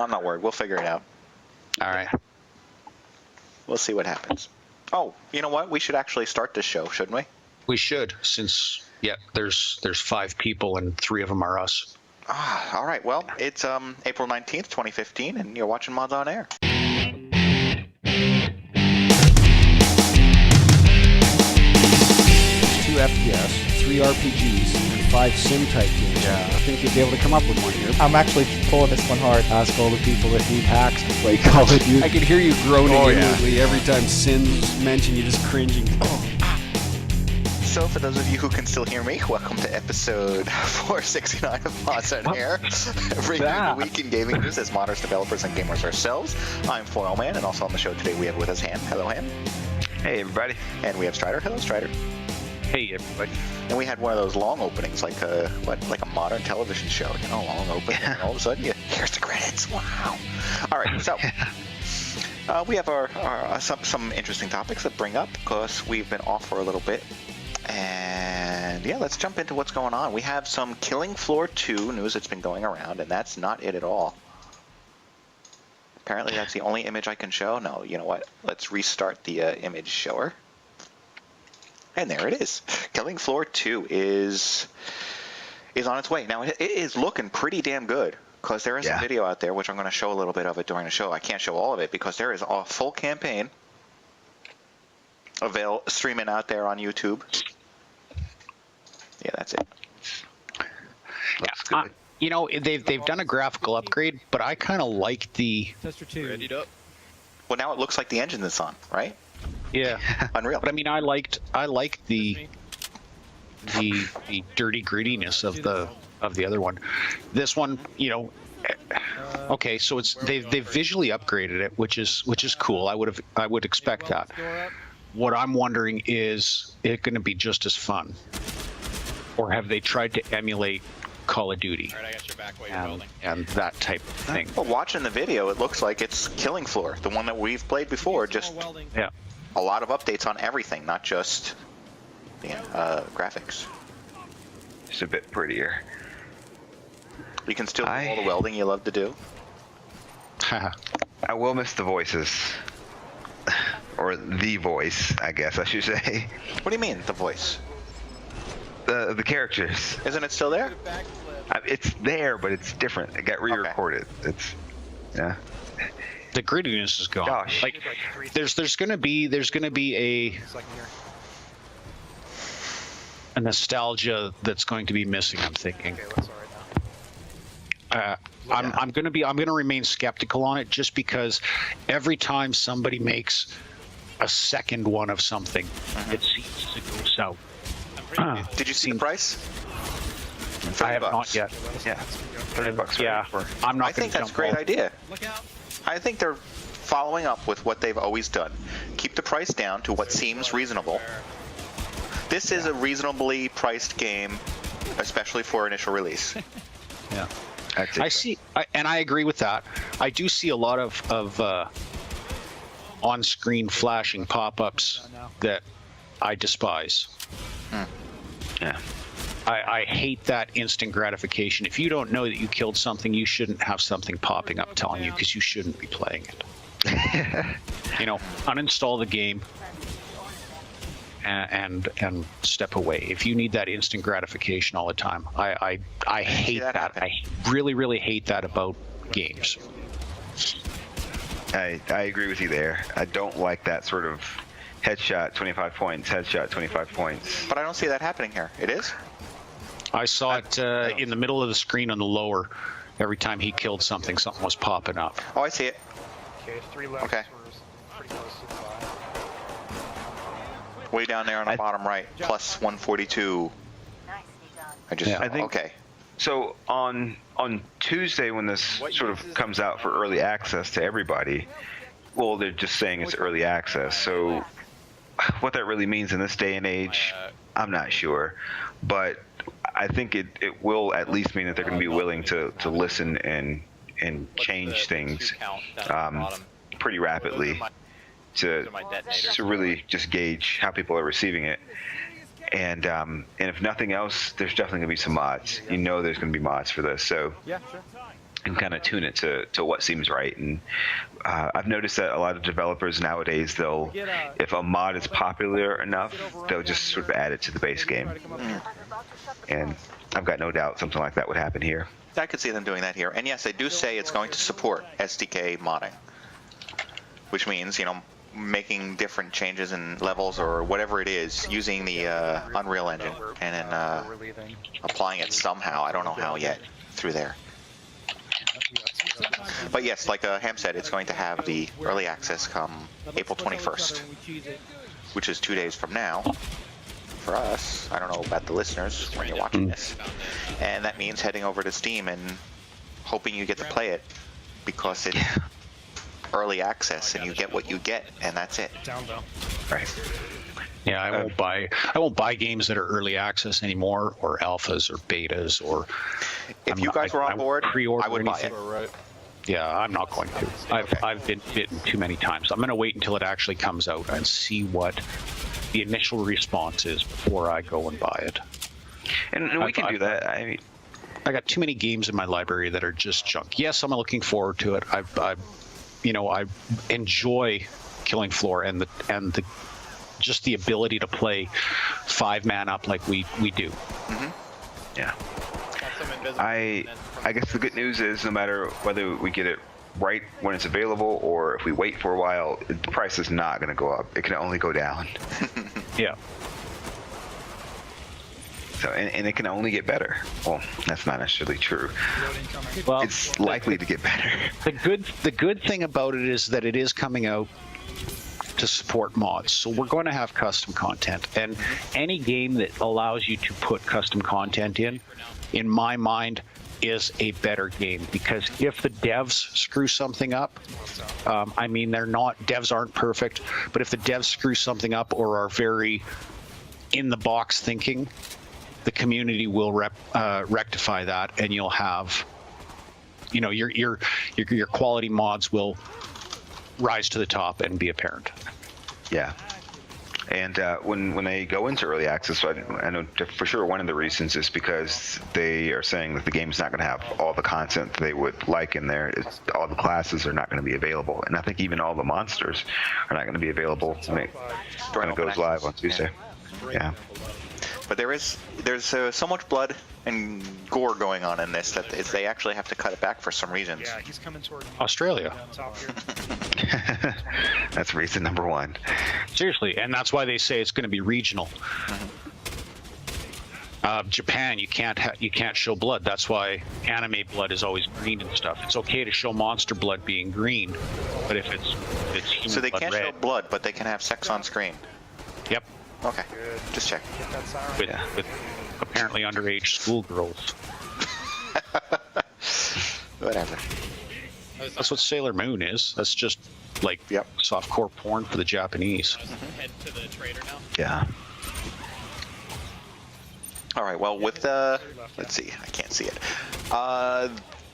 I'm not worried. We'll figure it out. All right. We'll see what happens. Oh, you know what? We should actually start this show, shouldn't we? We should, since there's 5 people and 3 of them are us. All right. Well, it's April 19th, 2015, and you're watching Mods on Air. 2 FPS, 3 RPGs, and 5 sim-type games. Yeah. I think you'd be able to come up with one here. I'm actually pulling this one hard. Ask all the people that need hacks to play Call of Duty. I can hear you groaning inwardly every time Sin's mentioned. You're just cringing. So, for those of you who can still hear me, welcome to episode 469 of Mods on Air. Reviewing the week in gaming news as modders, developers, and gamers ourselves. I'm foyleman, and also on the show today we have with us Han. Hello, Han. Hey, everybody. And we have Stryder. Hello, Stryder. Hey, everybody. And we had one of those long openings, like a modern television show, long opening, and all of a sudden, here's the credits. Wow. All right, so we have our some interesting topics that bring up because we've been off for a little bit. And yeah, let's jump into what's going on. We have some Killing Floor 2 news that's been going around, and that's not it at all. Apparently, that's the only image I can show. No, you know what? Let's restart the image shower. And there it is. Killing Floor 2 is on its way. Now, it is looking pretty damn good because there is a video out there, which I'm going to show a little bit of it during the show. I can't show all of it because there is a full campaign streaming out there on YouTube. Yeah, that's it. Looks good. They've done a graphical upgrade, but I kind of like the Tester 2. Readied up. Well, now it looks like the engine that's on, right? Unreal. But I mean, I liked the dirty grittiness of the other one. This one, okay, so they've visually upgraded it, which is cool. I would expect that. What I'm wondering is it going to be just as fun, or have they tried to emulate Call of Duty? All right, I got your back while you're building. And that type of thing. Well, watching the video, it looks like it's Killing Floor, the one that we've played before. Just a lot of updates on everything, not just graphics. Just a bit prettier. You can still do all the welding you love to do. I will miss the voices. Or the voice, I guess I should say. What do you mean, the voice? The characters. Isn't it still there? It's there, but it's different. It got re-recorded. Okay. The grittiness is gone. Gosh. Like there's gonna be a nostalgia that's going to be missing, I'm thinking. I'm gonna remain skeptical on it just because every time somebody makes a second one of something, it seems to go south. Did you see the price? I have not yet. Yeah, $30. Yeah, I'm not. I think that's a great idea. I think they're following up with what they've always done. Keep the price down to what seems reasonable. This is a reasonably priced game, especially for initial release. Yeah. I see, and I agree with that. I do see a lot of on-screen flashing pop-ups that I despise. Yeah. I hate that instant gratification. If you don't know that you killed something, you shouldn't have something popping up telling you because you shouldn't be playing it. Uninstall the game and step away. If you need that instant gratification all the time, I hate that. I really, really hate that about games. I agree with you there. I don't like that sort of headshot 25 points, headshot 25 points. But I don't see that happening here. It is? I saw it in the middle of the screen on the lower. Every time he killed something, something was popping up. Oh, I see it. Okay, 3 left. Okay. Pretty close to the bottom. Way down there on the bottom right, plus 142. I think, okay. So on Tuesday, when this sort of comes out for early access to everybody, well, they're just saying it's early access. So what that really means in this day and age, I'm not sure. But I think it will at least mean that they're going to be willing to listen and change things pretty rapidly to really just gauge how people are receiving it. And if nothing else, there's definitely going to be some mods. There's going to be mods for this. So and kind of tune it to what seems right. And I've noticed that a lot of developers nowadays, if a mod is popular enough, they'll just sort of add it to the base game. And I've got no doubt something like that would happen here. I could see them doing that here. And yes, they do say it's going to support SDK modding, which means, making different changes in levels or whatever it is using the Unreal Engine and then applying it somehow. I don't know how yet through there. But yes, like Ham said, it's going to have the early access come April 21st, which is 2 days from now. For us, I don't know about the listeners when you're watching this. And that means heading over to Steam and hoping you get to play it, because it's early access and you get what you get, and that's it. Right. Yeah, I won't buy games that are early access anymore, or alphas or betas, or if you guys were on board, I would buy it. Yeah, I'm not going to. I've been bitten too many times. I'm going to wait until it actually comes out and see what the initial response is before I go and buy it. And we can do that. I mean, I got too many games in my library that are just junk. Yes, I'm looking forward to it. I enjoy Killing Floor and the just the ability to play 5-man up like we do. Mm-hmm. Yeah. I guess the good news is, no matter whether we get it right when it's available or if we wait for a while, the price is not going to go up. It can only go down. Yeah. So, and it can only get better. Well, that's not necessarily true. Well, it's likely to get better. The good thing about it is that it is coming out to support mods. So we're going to have custom content, and any game that allows you to put custom content in my mind, is a better game, because if the devs screw something up, devs aren't perfect, but if the devs screw something up or are very in the box thinking, the community will rectify that, and you'll have, your quality mods will rise to the top and be apparent. Yeah. And when they go into early access, so I know for sure one of the reasons is because they are saying that the game's not going to have all the content they would like in there. All the classes are not going to be available, and I think even all the monsters are not going to be available when it goes live on Tuesday. Yeah. But there's so much blood and gore going on in this that they actually have to cut it back for some reasons. Yeah, he's coming toward Australia. That's reason number one. Seriously, and that's why they say it's going to be regional. Japan, you can't show blood. That's why anime blood is always green and stuff. It's okay to show monster blood being green, but if it's human so they blood can't red. show blood, but they can have sex on screen. Yep. Okay, just check. With apparently underage schoolgirls. Whatever. That's what Sailor Moon is. That's just like softcore porn for the Japanese. Head to the trader now. Yeah. All right. Well, with let's see. I can't see it.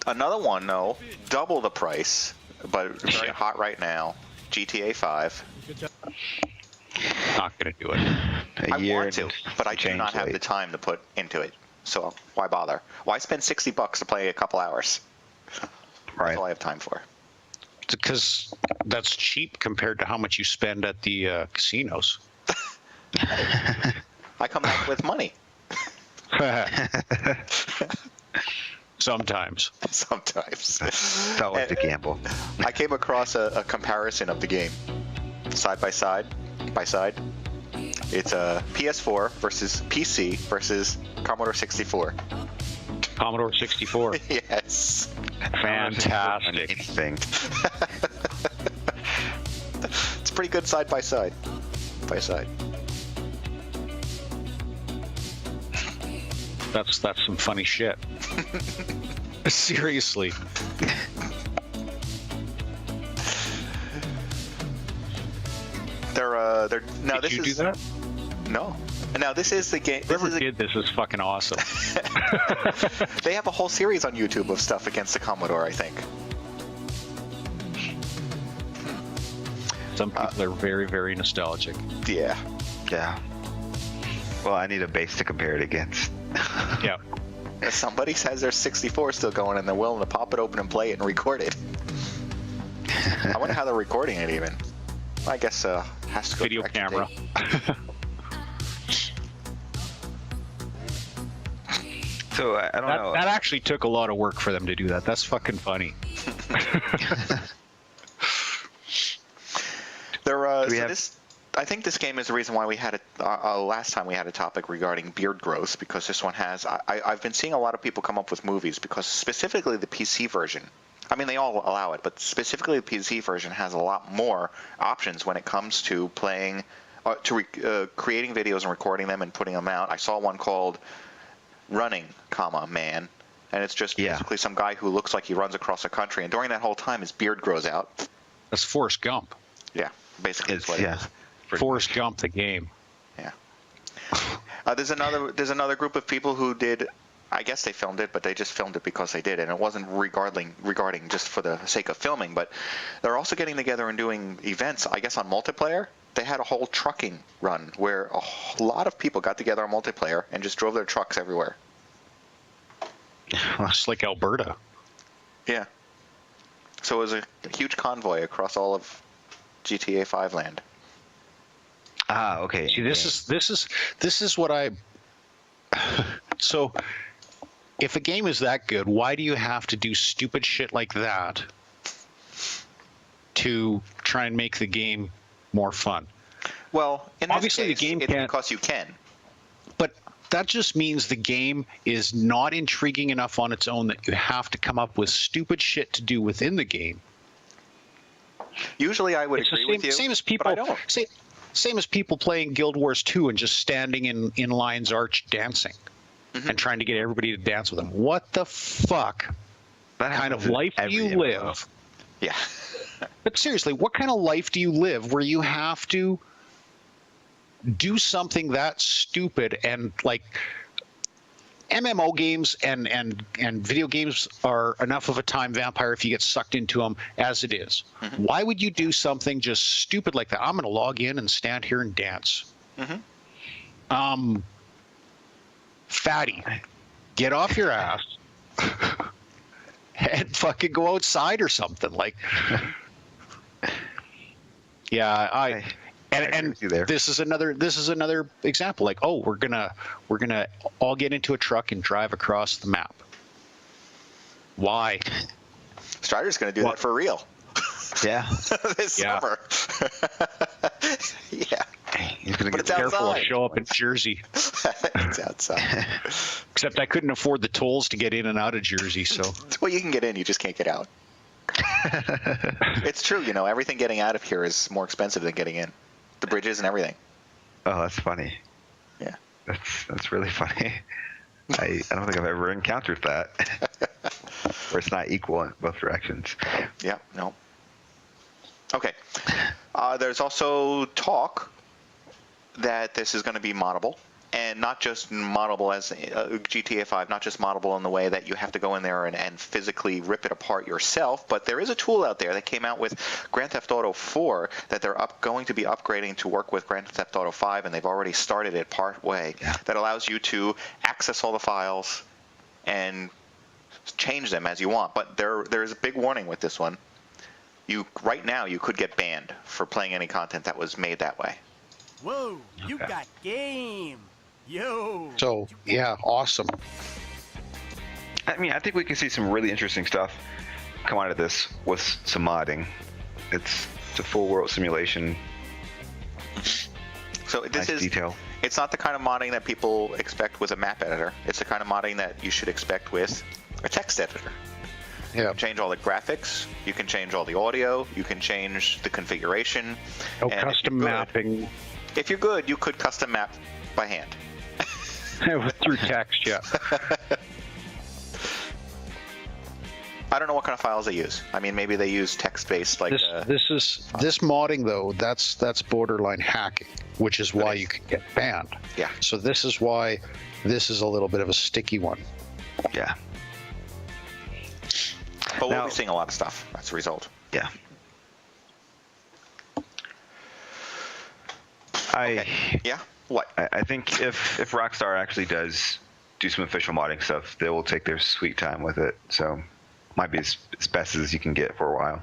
Another one, though, double the price, but very hot right now. GTA 5. Not gonna do it. I want to, but I do not have the time to put into it. So why bother? Why spend $60 to play a couple hours? Right. That's all I have time for. Because that's cheap compared to how much you spend at the casinos. I come back with money. Sometimes. Sometimes. It's always a gamble. I came across a comparison of the game, side by side. It's a PS4 versus PC versus Commodore 64. Commodore 64. Yes. Fantastic. Anything. It's pretty good side by side. That's some funny shit. Seriously. They're now. Did you do that? No. Now this is the game. Whoever did this is fucking awesome. They have a whole series on YouTube of stuff against the Commodore, I think. Some people are very, very nostalgic. Yeah. Yeah. Well, I need a base to compare it against. Yeah. Somebody says there's 64 still going, and they're willing to pop it open and play it and record it. I wonder how they're recording it even. I guess has to go Video direct to camera. tape. So I don't know. That actually took a lot of work for them to do that. That's fucking funny. I think this game is the reason why we had it last time we had a topic regarding beard growth, because this one has. I've been seeing a lot of people come up with movies because specifically the PC version. I mean, they all allow it, but specifically the PC version has a lot more options when it comes to playing, creating videos and recording them and putting them out. I saw one called Running, Man, and it's just basically some guy who looks like he runs across the country, and during that whole time his beard grows out. That's Forrest Gump. Yeah, basically it's what it is. Forrest Gump, the game. Yeah. There's another group of people who did. I guess they filmed it, but they just filmed it because they did, and it wasn't regarding just for the sake of filming. But they're also getting together and doing events. I guess on multiplayer, they had a whole trucking run where a lot of people got together on multiplayer and just drove their trucks everywhere. It's like Alberta. Yeah. So it was a huge convoy across all of GTA 5 land. Ah, okay. See, this is what I. So, if a game is that good, why do you have to do stupid shit like that to try and make the game more fun? Well, in Obviously, this case, the game it's can't, because you can. but that just means the game is not intriguing enough on its own that you have to come up with stupid shit to do within the game. Usually, I would It's agree the with you, same as but people. I don't. Same as people playing Guild Wars 2 and just standing in Lion's Arch dancing and trying to get everybody to dance with them. What the fuck kind of life do you live? Yeah. But seriously, what kind of life do you live where you have to do something that stupid? And like MMO games and video games are enough of a time vampire if you get sucked into them as it is. Why would you do something just stupid like that? I'm going to log in and stand here and dance. Fatty, get off your ass and fucking go outside or something. Like, yeah, And this is another example. Like, oh, we're gonna all get into a truck and drive across the map. Why? Stryder's going to do that for real. Yeah. This summer. Yeah. He's gonna But get it's Careful, I'll outside. show up in Jersey. It's outside. Except I couldn't afford the tolls to get in and out of Jersey, so. Well, you can get in, you just can't get out. It's true, everything getting out of here is more expensive than getting in. The bridges and everything. Oh, that's funny. Yeah. That's really funny. I don't think I've ever encountered that. Where it's not equal in both directions. Yeah, no. Okay. There's also talk that this is going to be moddable, and not just moddable as GTA 5, not just moddable in the way that you have to go in there and physically rip it apart yourself, but there is a tool out there that came out with Grand Theft Auto 4 that they're going to be upgrading to work with Grand Theft Auto 5, and they've already started it part way, that allows you to access all the files and change them as you want. But there is a big warning with this one. Right now, you could get banned for playing any content that was made that way. Whoa, you got game. Yo. So, yeah, awesome. I mean, I think we can see some really interesting stuff come out of this with some modding. It's a full world simulation. So this is detail. It's not the kind of modding that people expect with a map editor. It's the kind of modding that you should expect with a text editor. Yeah. You can change all the graphics. You can change all the audio. You can change the configuration. No and custom mapping. If you're good, you could custom map by hand. Through text, yeah. I don't know what kind of files they use. I mean, maybe they use text-based, like. This modding though. That's borderline hacking, which is why you can get banned. Yeah. So this is why this is a little bit of a sticky one. Yeah. But we'll be seeing a lot of stuff. That's the result. Yeah. Yeah. What? I think if Rockstar actually does do some official modding stuff, they will take their sweet time with it. So might be as best as you can get for a while.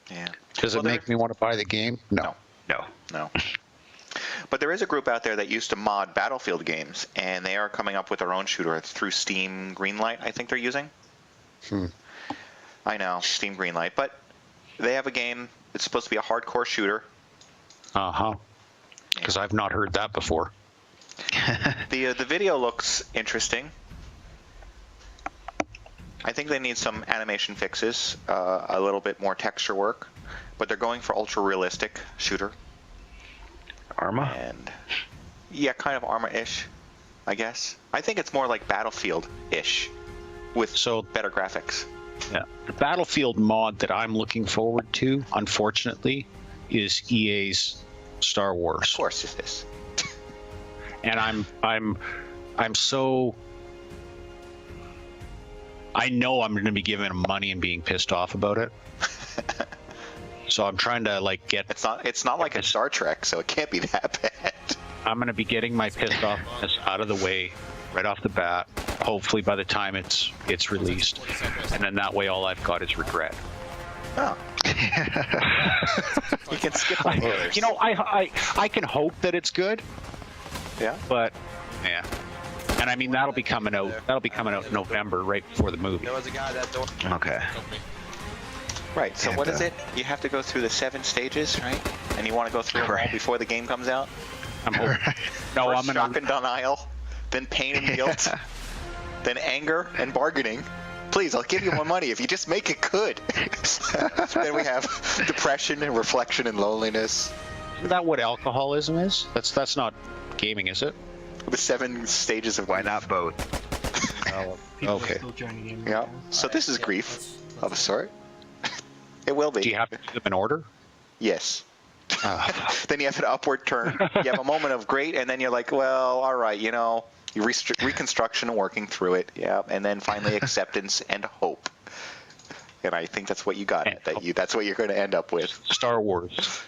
Yeah. Does it make me want to buy the game? No. No. But there is a group out there that used to mod Battlefield games, and they are coming up with their own shooter. It's through Steam Greenlight, I think they're using. I know, Steam Greenlight. But they have a game. It's supposed to be a hardcore shooter. Because I've not heard that before. The video looks interesting. I think they need some animation fixes, a little bit more texture work, but they're going for ultra realistic shooter. Arma? And yeah, kind of Arma-ish, I guess. I think it's more like Battlefield-ish with better graphics. Yeah. The Battlefield mod that I'm looking forward to, unfortunately, is EA's Star Wars. Of course it is. And I'm so, I know I'm going to be giving them money and being pissed off about it. So I'm trying to get. It's not like a Star Trek, so it can't be that bad. I'm going to be getting my pissed offness out of the way right off the bat. Hopefully by the time it's released, and then that way all I've got is regret. Oh. You can skip on others. You know, I can hope that it's good. Yeah. But yeah. And I mean that'll be coming out in November, right before the movie. There was a guy at that door. Okay. Right, so what is it? You have to go through the 7 stages, right? And you want to go through them all before the game comes out? I'm hoping. No, First I'm gonna shock and denial, then pain and guilt, then anger and bargaining. Please, I'll give you more money if you just make it good. Then we have depression and reflection and loneliness. Isn't that what alcoholism is? That's not gaming, is it? The 7 stages of Why not both? Okay. Yeah. So this is grief of a sort. It will be. Do you have to do them in order? Yes. Then you have an upward turn. You have a moment of great, and then you're like, well, all right, you know, reconstruction and working through it. Yeah. And then finally acceptance and hope. And I think that's what you got. That's what you're going to end up with. Star Wars.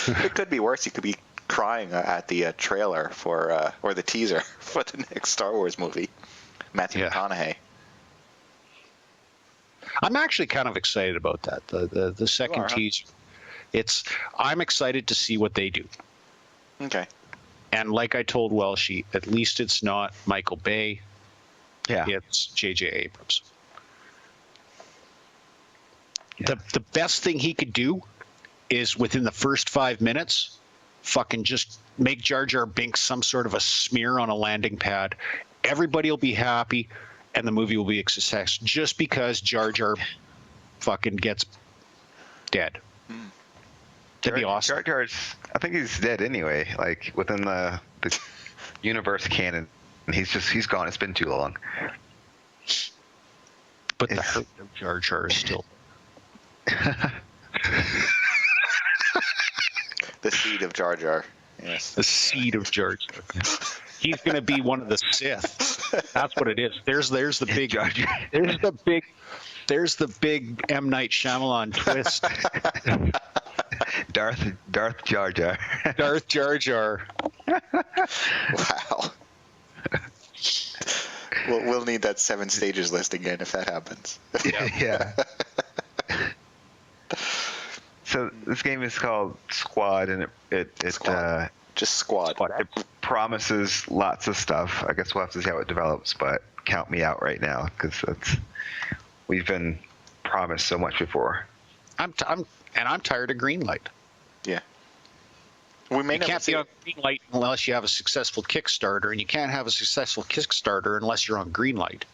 It could be worse. You could be crying at the trailer for or the teaser for the next Star Wars movie. Matthew McConaughey. I'm actually kind of excited about that. The second teaser. I'm excited to see what they do. Okay. And like I told Welshie, at least it's not Michael Bay. Yeah. It's J.J. Abrams. Yeah. The best thing he could do is within the first 5 minutes, fucking just make Jar Jar Binks some sort of a smear on a landing pad. Everybody will be happy, and the movie will be a success just because Jar Jar fucking gets dead. That'd be awesome. Jar Jar's, I think he's dead anyway. Like within the universe canon, he's gone. It's been too long. But the hurt of Jar Jar is still. The seed of Jar Jar. Yes. The seed of Jar Jar. He's going to be one of the Sith. That's what it is. There's the big Jar Jar. There's the big M. Night Shyamalan twist. Darth Jar Jar. Darth Jar Jar. Wow. We'll need that 7 stages list again if that happens. Yeah. So this game is called Squad, and it just Squad. It promises lots of stuff. I guess we'll have to see how it develops, but count me out right now because we've been promised so much before. I'm tired of Greenlight. Yeah. We may you can't be on Greenlight unless you have a successful Kickstarter, and you can't have a successful Kickstarter unless you're on Greenlight.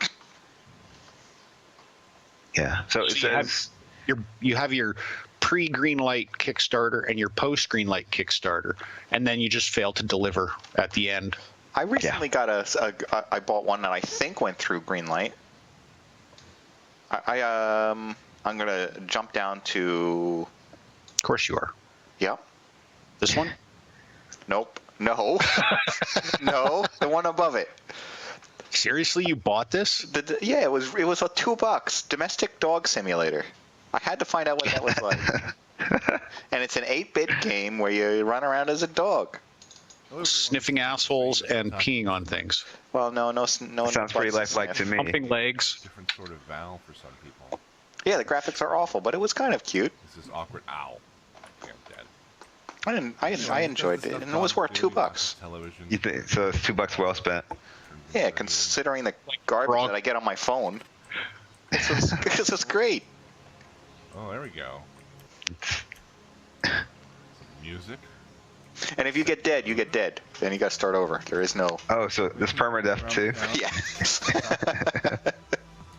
Yeah. So it says you have your pre-Greenlight Kickstarter and your post-Greenlight Kickstarter, and then you just fail to deliver at the end. I recently got I bought one that I think went through Greenlight. I'm gonna jump down to. Of course you are. Yeah. This one? Nope. No. No. The one above it. Seriously, you bought this? Yeah, it was $2. Domestic dog simulator. I had to find out what that was like. And it's an 8-bit game where you run around as a dog. Sniffing assholes and peeing on things. Well, no. Sounds pretty lifelike to me. Pumping legs. Different sort of valve for some people. Yeah, the graphics are awful, but it was kind of cute. This is awkward. Ow. I'm dead. I enjoyed it, and it was worth $2. Television. You think, so it's $2 well spent. Yeah, considering the garbage that I get on my phone, this is great. Oh, there we go. Some music. And if you get dead, you get dead. Then you got to start over. There is no. Oh, so this permadeath too? Yeah.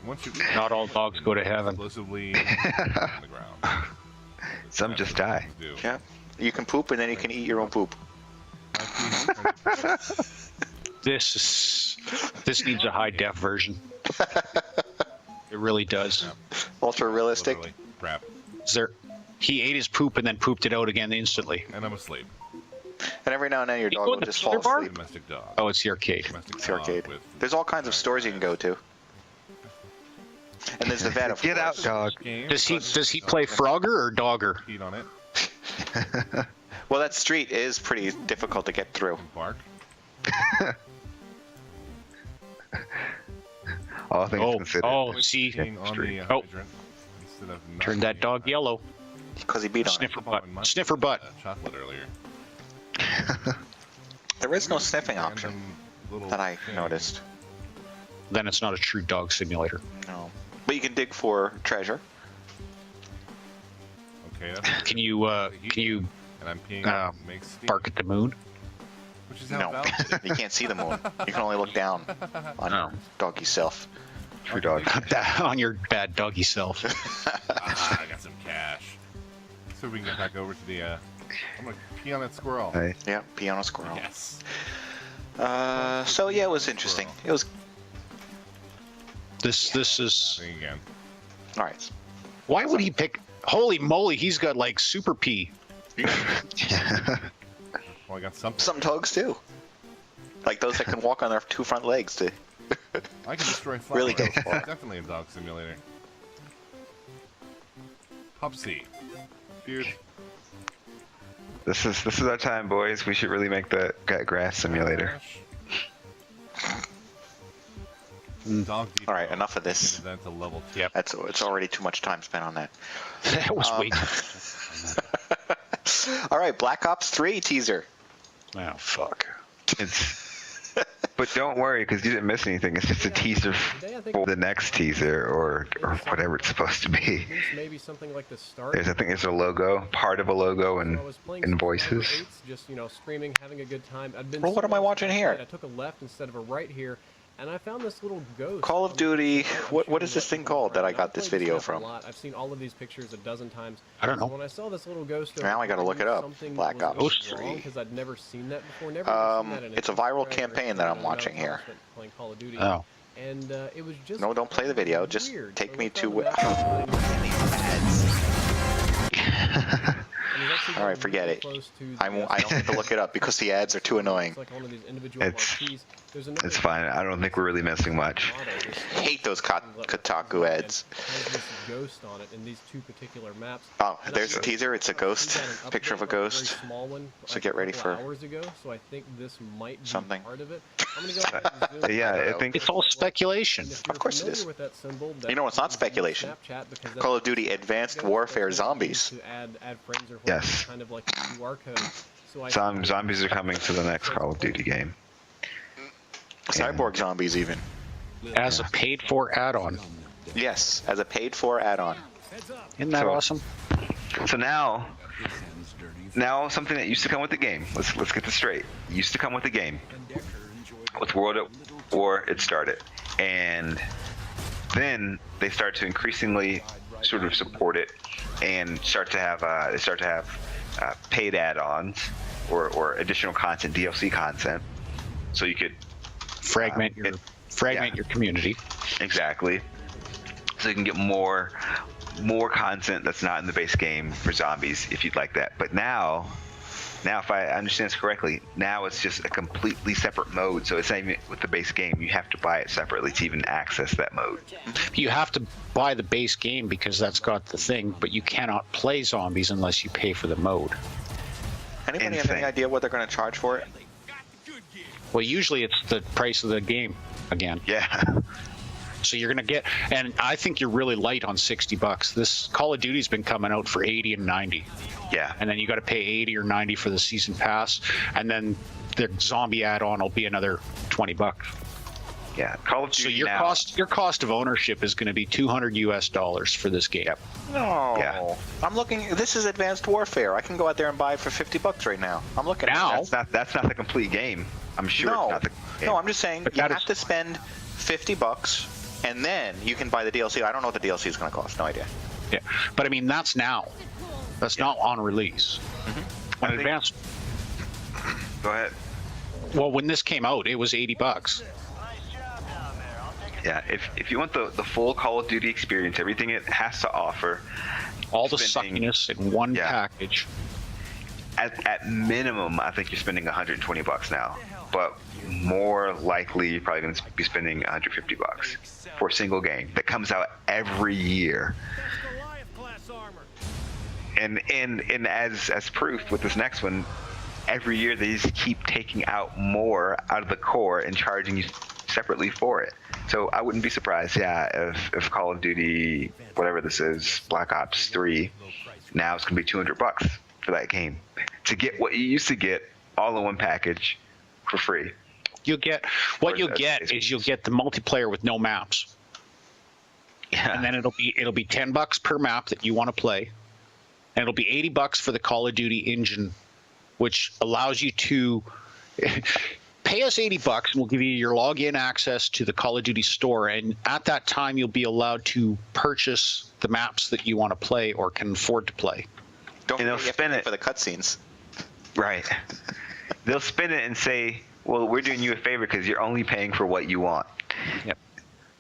Once you Not all dogs go to heaven. explosively on the ground. Some just die. Do. Yeah. You can poop, and then you can eat your own poop. This needs a high def version. It really does. Ultra realistic. Literally. Crap. Is there? He ate his poop and then pooped it out again instantly. And I'm asleep. And every now and then your You dog go will in the just filler fall bar? asleep. Domestic dog. Oh, it's the arcade. Domestic It's the arcade. dog with There's all kinds of stores you can go to. And there's the vet, of Get out, course. dog. game. Does he play Frogger or Dogger? Peed on it. Well, that street is pretty difficult to get through. Bark. All things considered. See, Peeing on the Oh. hydrant instead of turn that dog yellow. Because he beat on it. Sniffer butt. Sniffer butt. Chocolate earlier. There is no sniffing option Random little that I thing. noticed. Then it's not a true dog simulator. No. But you can dig for treasure. Okay, that's Can you and I'm peeing makes steam, bark at the moon? which is how No. valve did it. You can't see the moon. You can only look down on No. doggy self. True dog. On your bad doggy self. Ah, I got some cash. So we can get back over to the. I'm gonna pee on that squirrel. Hey. Yeah, pee on a squirrel. Yes. So yeah, it was interesting. It was This is. Thing again. all right. Why would he pick? Holy moly, he's got like super pee. Well, I got something. Some dogs too. Like those that can walk on their 2 front legs. To I can destroy flowers. Really go for it. Definitely a dog simulator. Pupsy. Dude. This is our time, boys. We should really make the grass simulator. Dog all right, enough of this. That to level 2. Yep. It's already too much time spent on that. That was way. All right, Black Ops 3 teaser. Oh fuck. It's, but don't worry, because you didn't miss anything. It's just a teaser for the next teaser, or whatever it's supposed to be. Maybe something like the start. I think there's a logo, part of a logo, and voices. Just screaming, having a good time. I'd been Well, what am I watching here? I took a left instead of a right here, and I found this little ghost. Call of Duty. What is this thing called that I got this video a from? lot. I've seen all of these pictures a dozen times. I don't know. When I saw this little ghost, Now I gotta look it up. Black Ops 3. Because I'd never seen that before. Never seen that in It's a viral campaign that I'm watching here. Playing Call of Duty. Oh. And it was just. No, don't play the video. Just weird. take So me I to. looked on the map. All right, forget it. I don't have to look it up because the ads are too annoying. It's fine. I don't think we're really missing much. Hate those Kotaku ads. Ghost on it in these 2 particular maps. Oh, there's a teaser. It's a ghost. Picture of a ghost. So get ready for hours ago, so I think this might be something. part of it. I'm gonna go ahead and zoom Yeah, in. I think It's all speculation. If you're Of course it familiar is. with that symbol, You know, it's not speculation. Snapchat, because that's Call of Duty Advanced Warfare Zombies. to add friends or Yes. whatever, kind of like a QR code. So I zombies are coming to the next Call of Duty game. Cyborg zombies, even. As a paid-for add-on. Yes, as a paid-for add-on. Isn't that So- awesome? So now something that used to come with the game. Let's get this straight. Used to come with the game. With World at War, it started, and then they start to increasingly sort of support it, and start to have paid add-ons or additional content, DLC content, so you could Fragment your community. exactly. So you can get more content that's not in the base game for zombies if you'd like that. But now Now, if I understand this correctly, now it's just a completely separate mode. So it's not even with the base game. You have to buy it separately to even access that mode. You have to buy the base game because that's got the thing, but you cannot play zombies unless you pay for the mode. Anybody have any idea what they're going to charge for it? Well, usually it's the price of the game again. Yeah. So you're going to get, and I think you're really light on $60. This Call of Duty's been coming out for 80 and 90. Yeah. And then you got to pay 80 or 90 for the season pass, and then the zombie add-on will be another $20. Yeah. Call of Duty. So your cost of ownership is going to be $200 for this game. Yep. No. Yeah. I'm looking. This is Advanced Warfare. I can go out there and buy it for $50 right now. I'm looking Now? That's not the complete game. I'm sure No. it's not the game. No, I'm just saying But you that have is- to spend $50, and then you can buy the DLC. I don't know what the DLC is going to cost. No idea. Yeah, but I mean that's now. That's not on release. I On think- advance. Go ahead. Well, when this came out, it was $80. Yeah. If you want the full Call of Duty experience, everything it has to offer, All the spending- suckiness in one Yeah. package. at minimum, I think you're spending $120 now. But more likely, you're probably going to be spending $150 for a single game that comes out every year. And as proof with this next one, every year they just keep taking out more out of the core and charging you separately for it. So I wouldn't be surprised, if Call of Duty, whatever this is, Black Ops 3, now it's going to be $200 for that game to get what you used to get all in one package for free. You'll get what you'll get is you'll get the multiplayer with no maps, Yeah. and then it'll be $10 per map that you want to play, and it'll be $80 for the Call of Duty engine, which allows you to pay us $80 and we'll give you your login access to the Call of Duty store, and at that time you'll be allowed to purchase the maps that you want to play or can afford to play. Don't And they'll forget you have to spin pay it. for the cutscenes. Right. They'll spin it and say, well, we're doing you a favor because you're only paying for what you want. Yep.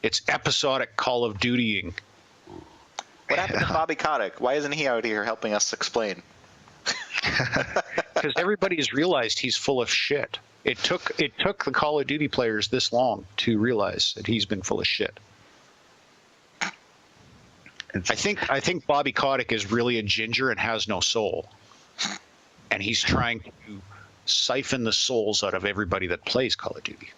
It's episodic Call of Dutying. What happened to Bobby Kotick? Why isn't he out here helping us explain? Because everybody has realized he's full of shit. It took the Call of Duty players this long to realize that he's been full of shit. I think Bobby Kotick is really a ginger and has no soul, and he's trying to siphon the souls out of everybody that plays Call of Duty.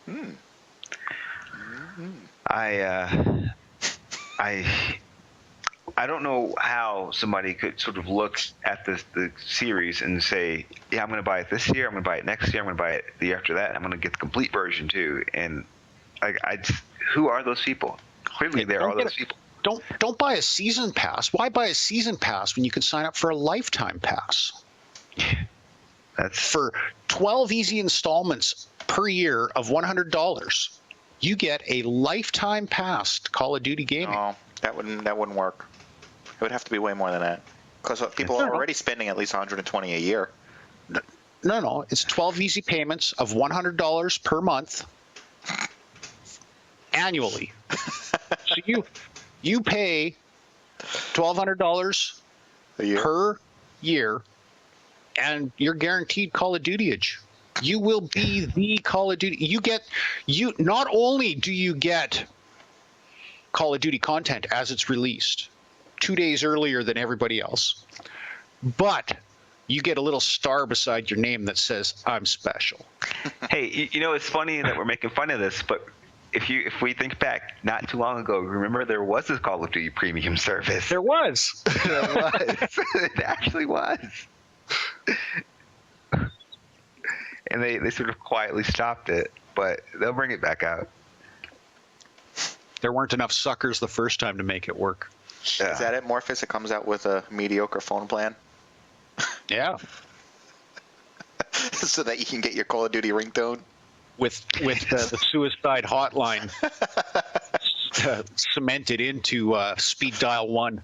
I don't know how somebody could sort of look at the series and say, yeah, I'm going to buy it this year, I'm going to buy it next year, I'm going to buy it the year after that, I'm going to get the complete version too. And who are those people? Clearly, there are those people. Don't buy a season pass. Why buy a season pass when you can sign up for a lifetime pass? That's For 12 easy installments per year of $100, you get a lifetime pass to Call of Duty gaming. No, that wouldn't work. It would have to be way more than that. Because people are already spending at least $120 a year. No, it's 12 easy payments of $100 per month annually. So you pay $1,200 A year. per year, and you're guaranteed Call of Duty-age. You will be the Call of Duty. You not only do you get Call of Duty content as it's released 2 days earlier than everybody else, but you get a little star beside your name that says, I'm special. Hey, it's funny that we're making fun of this, but if we think back, not too long ago, remember there was this Call of Duty premium service. There was. There was. It actually was. And they sort of quietly stopped it, but they'll bring it back out. There weren't enough suckers the first time to make it work. Yeah. Is that it, Morpheus? It comes out with a mediocre phone plan Yeah. so that you can get your Call of Duty ringtone? With the suicide hotline cemented into speed dial 1.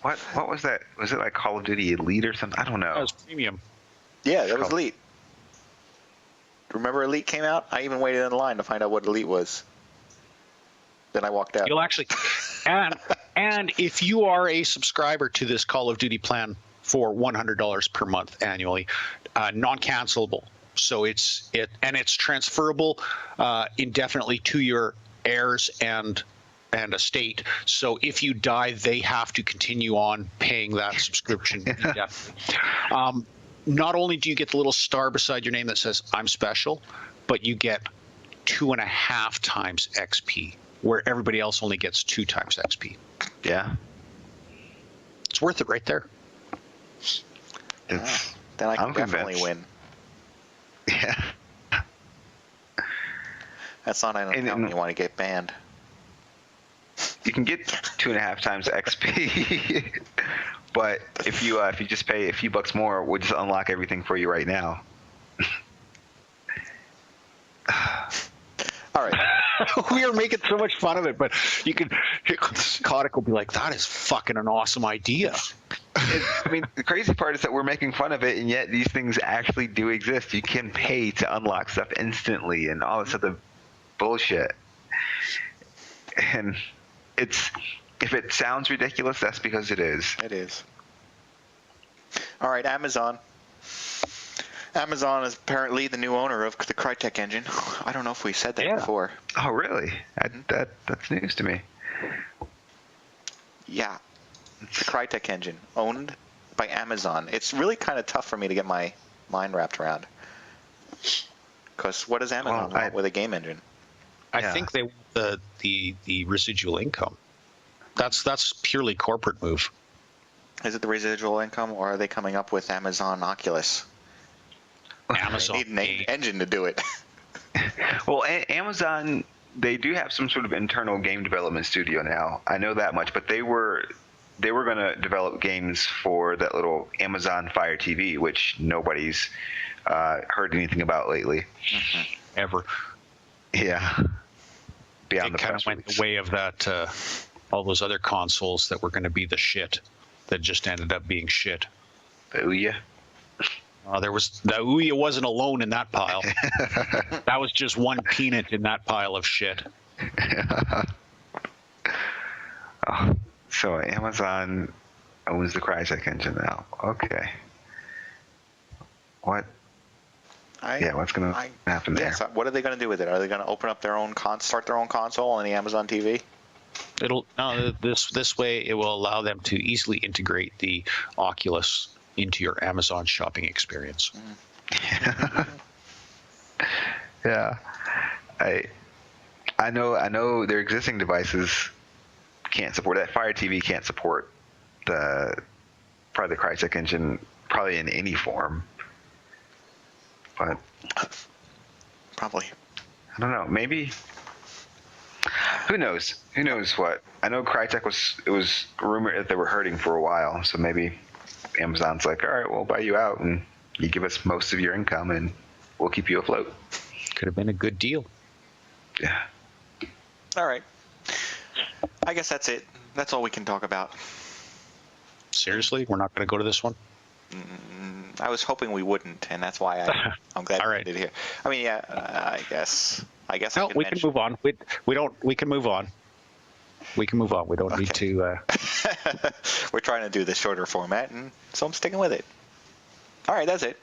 What was that? Was it like Call of Duty Elite or something? I don't know. That was premium. Yeah, that was Elite. Remember Elite came out? I even waited in line to find out what Elite was. Then I walked out. You'll actually, and if you are a subscriber to this Call of Duty plan, for $100 per month annually, non-cancelable. So it's transferable indefinitely to your heirs and estate. So if you die, they have to continue on paying that subscription indefinitely. Not only do you get the little star beside your name that says "I'm special," but you get 2.5 times XP, where everybody else only gets 2 times XP. Yeah. It's worth it right there. Then I can I'm definitely convinced. win. Yeah. That's not an account you want to get banned. You can get 2.5 times XP, but if you just pay a few bucks more, we'll just unlock everything for you right now. All right. We are making so much fun of it, but you can. Kotick will be like, "That is fucking an awesome idea." I mean, the crazy part is that we're making fun of it, and yet these things actually do exist. You can pay to unlock stuff instantly, and all this other bullshit. And if it sounds ridiculous, that's because it is. It is. All right, Amazon. Amazon is apparently the new owner of the Crytek engine. I don't know if we said that before. Oh, really? That's news to me. Yeah. The Crytek engine, owned by Amazon. It's really kind of tough for me to get my mind wrapped around. Because what does Amazon want with a game engine? I think they want the residual income. That's purely corporate move. Is it the residual income, or are they coming up with Amazon Oculus? Amazon They need an engine to do it. Well, Amazon, they do have some sort of internal game development studio now. I know that much, but they were going to develop games for that little Amazon Fire TV, which nobody's heard anything about lately. Ever. Yeah. Beyond it kind of went the way of that, all those other consoles that were going to be the shit that just ended up being shit. The Ouya. The Ouya wasn't alone in that pile. That was just one peanut in that pile of shit. Oh, so Amazon owns the Crytek engine now. Okay. What? What's going to happen there? So what are they going to do with it? Are they going to open up their own start their own console on the Amazon TV? This way it will allow them to easily integrate the Oculus into your Amazon shopping experience. Yeah. I know their existing devices can't support that. Fire TV can't support probably the Crytek engine probably in any form. But probably. I don't know. Maybe. Who knows? Who knows what? I know Crytek was rumored that they were hurting for a while, so maybe Amazon's like, all right, we'll buy you out and you give us most of your income and we'll keep you afloat. Could have been a good deal. Yeah. All right. I guess that's it. That's all we can talk about. Seriously? We're not going to go to this one? I was hoping we wouldn't, and that's why I'm glad we did here. I mean, yeah, I guess. No, we can move on. We can move on. We can move on. We don't need to. We're trying to do the shorter format, and so I'm sticking with it. All right, that's it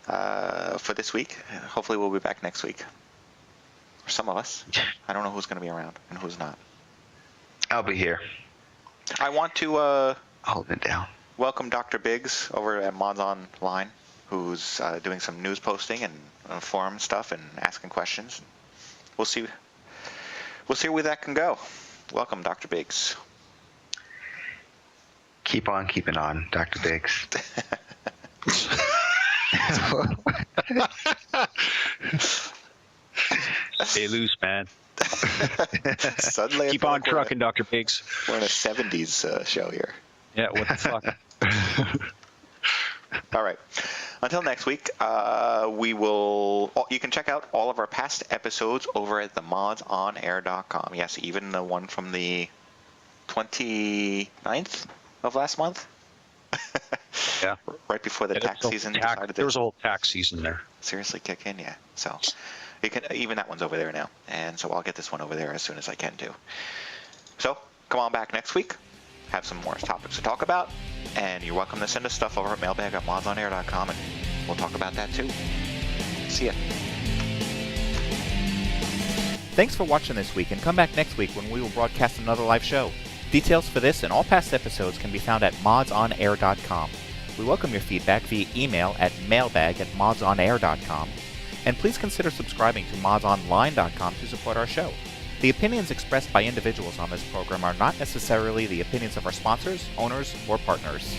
for this week. Hopefully, we'll be back next week. Or some of us. I don't know who's going to be around and who's not. I'll be here. I want to hold it down. Welcome Dr. Biggs over at Mods Online, who's doing some news posting and forum stuff and asking questions. We'll see where that can go. Welcome, Dr. Biggs. Keep on keeping on, Dr. Biggs. Stay loose, man. Suddenly, keep on trucking, Dr. Biggs. We're in a 70s show here. Yeah, what the fuck? All right. Until next week, you can check out all of our past episodes over at themodsonair.com. Yes, even the one from the 29th of last month. Yeah. Right before the tax season. There was a whole tax season there. Seriously kick in, yeah. So even that one's over there now. And so I'll get this one over there as soon as I can too. So come on back next week. Have some more topics to talk about. And you're welcome to send us stuff over at mailbag@modsonair.com, and we'll talk about that too. See ya. Thanks for watching this week, and come back next week when we will broadcast another live show. Details for this and all past episodes can be found at MODSonair.com. We welcome your feedback via email at mailbag@modsonair.com, and please consider subscribing to modsonline.com to support our show. The opinions expressed by individuals on this program are not necessarily the opinions of our sponsors, owners, or partners.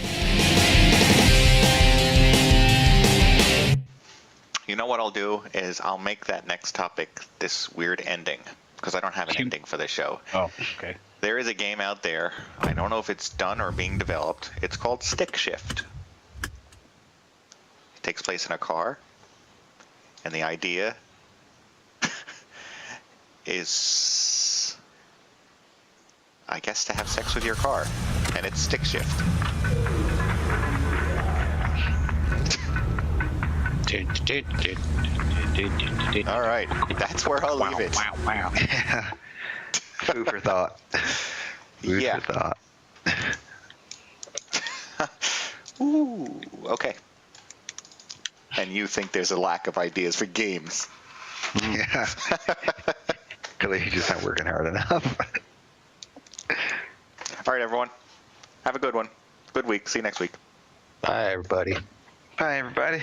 You know what I'll do is I'll make that next topic this weird ending, because I don't have an ending for this show. Oh, okay. There is a game out there. I don't know if it's done or being developed. It's called Stick Shift. It takes place in a car, and the idea is, I guess, to have sex with your car, and it's stick shift. All right, that's where I'll leave it. Wow. Food for thought. Food Yeah. for thought. Ooh, okay. And you think there's a lack of ideas for games? Yeah. Clearly, he's just not working hard enough. All right, everyone. Have a good one. Good week. See you next week. Bye, everybody. Bye, everybody.